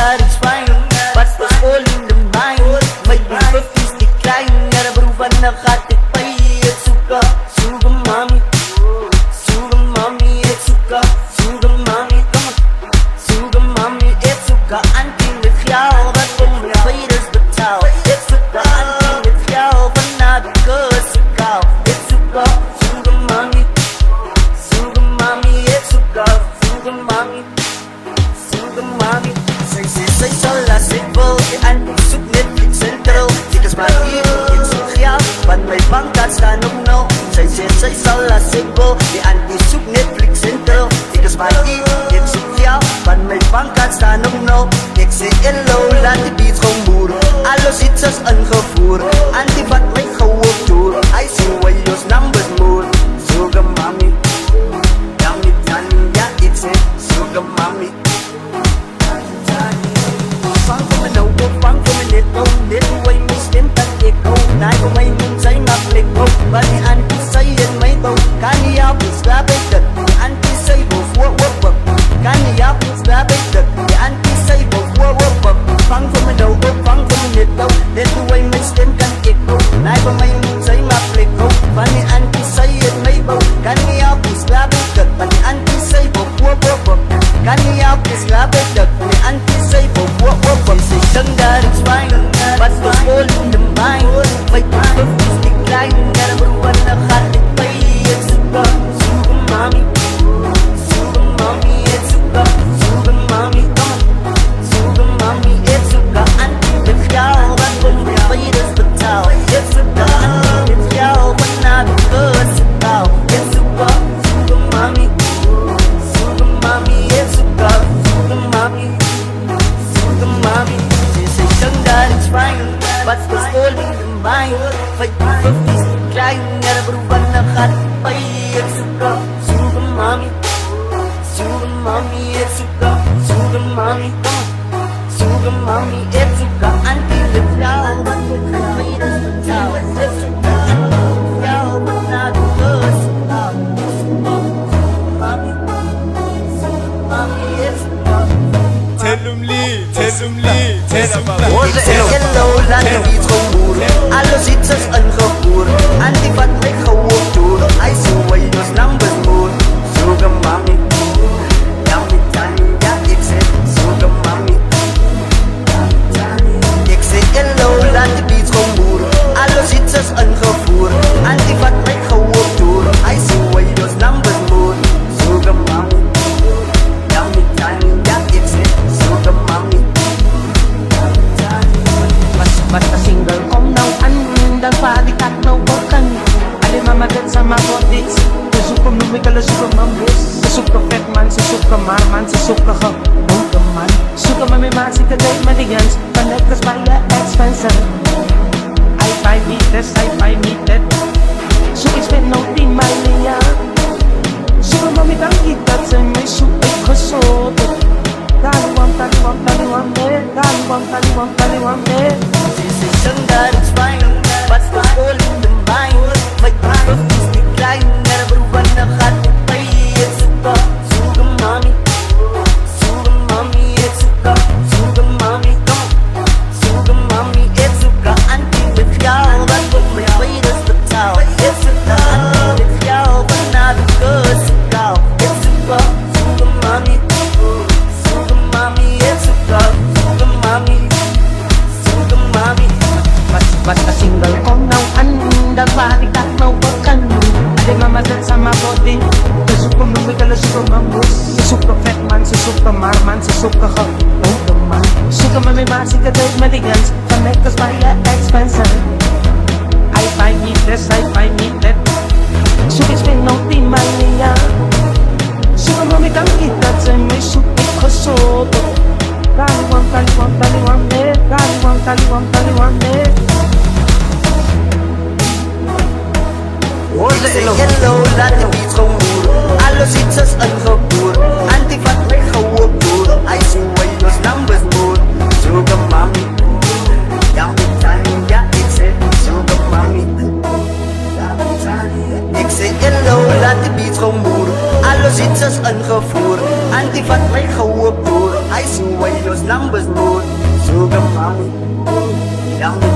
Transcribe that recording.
that it's fine, but was all in the mind. May be 50s decline, narabaruban nakatipay. Etsuka, sugar mommy, Etsuka, sugar mommy, come on, sugar mommy, Etsuka, auntie with y'all, but from the fighters the towel. Etsuka, auntie with y'all, but not because you cow. Etsuka, sugar mommy, Etsuka, sugar mommy. Say sola, say ball, the anti-soup Netflix Central. Because my hero, it's so real, but my pangkats tanong no. Say sola, say ball, the anti-soup Netflix Central. Because my hero, it's so real, but my pangkats tanong no. Ik say hello, laat die beats gewoon boeren. Alles iets als een gevoer. Anti-vat mijn gewoon toer. I see why your numbers more. Sugar mommy, yummy tani, yeah it's it. Sugar mommy. Phán của mình đâu có phán của mình liệt không. Đến quay mình xem tắt liệt không. Nãy của mày muốn say mặc liệt không. Và thì anh cứ say yên mấy tâu. Can you help me slap it dead. Anh cứ say before work work. Can you help me slap it dead. Anh cứ say before work work. Phán của mình đâu có phán của mình liệt không. Đến quay mình xem tắt liệt không. Nãy của mày muốn say mặc liệt không. Và thì anh cứ say yên mấy tâu. Can you help me slap it dead. Và thì anh cứ say before work work. Can you help me slap it dead. Thì anh cứ say before work work. Say something that it's fine, but was all in the mind. May purpose decline, narabaruban nakatipay. Etsuka, sugar mommy, Etsuka, sugar mommy, come on, sugar mommy, Etsuka, auntie with y'all, but from the fighters the towel. Etsuka, auntie with y'all, but not because you cow. Etsuka, sugar mommy, Etsuka, sugar mommy. Mommy, she say something that it's fine, but was all in the mind. May 50s decline, narabaruban nakatipay. Etsuka, sugar mommy, Etsuka, sugar mommy, come on, sugar mommy, Etsuka, auntie with y'all, but with the fighters the towel. Etsuka, auntie with y'all, but not because you cow. Mommy, Etsuka. Tell them leave, tell them leave, tell them Ik zeg hello, laat de beats gewoon boeren. Alles iets als een gevoer. Anti-vat mij gewoon toer. I see why your numbers more. Sugar mommy, yummy tani, ja ik zeg sugar mommy. Ik zeg hello, laat de beats gewoon boeren. Alles iets als een gevoer. Anti-vat mij gewoon toer. I see why your numbers more. Sugar mommy, yummy tani, ja ik zeg sugar mommy. Basta single kong nauan. Dang palikat na wakan. Alimamagat sa magodits. Kasukam lumikala suka mambus. Suka fetman, suka marman, suka ka man. Suka mamimasi ka day maligans. Panagkas baya expensive. I buy me this, I buy me that. So it's been no di maliya. Suka mamitang ikat sa may suka kasoto. Taliwam, taliwam, taliwam, taliwam, taliwam, taliwam, She say something that it's fine, but was all in the mind. May purpose decline, narabaruban nakatipay. Etsuka, sugar mommy, Etsuka, sugar mommy, come on, sugar mommy, Etsuka, auntie with y'all, but from the fighters the towel. Etsuka, auntie with y'all, but not because you cow. Etsuka, sugar mommy, Etsuka, sugar mommy. Basta single kong nauan. Dang palikat na wakan. Alimamagat sa mabodi. Kasukam lumikala suka mambus. Suka fetman, suka marman, suka ka man. Suka mamimasi ka day maligans. Panagkas baya expensive. I buy me this, I buy me that. Suka spin no di maliya. Suka mamitang ikat sa may suka kasoto. Taliwam, taliwam, taliwam, taliwam, taliwam, taliwam, Hello, laat de beats gewoon boeren. Alles iets als een gevoer. Anti-vat mij gewoon toer. I see why your numbers more. Sugar mommy, yummy tani, ja ik zeg sugar mommy. Ik zeg hello, laat de beats gewoon boeren. Alles iets als een gevoer. Anti-vat mij gewoon toer. I see why those numbers move. Sugar mommy, young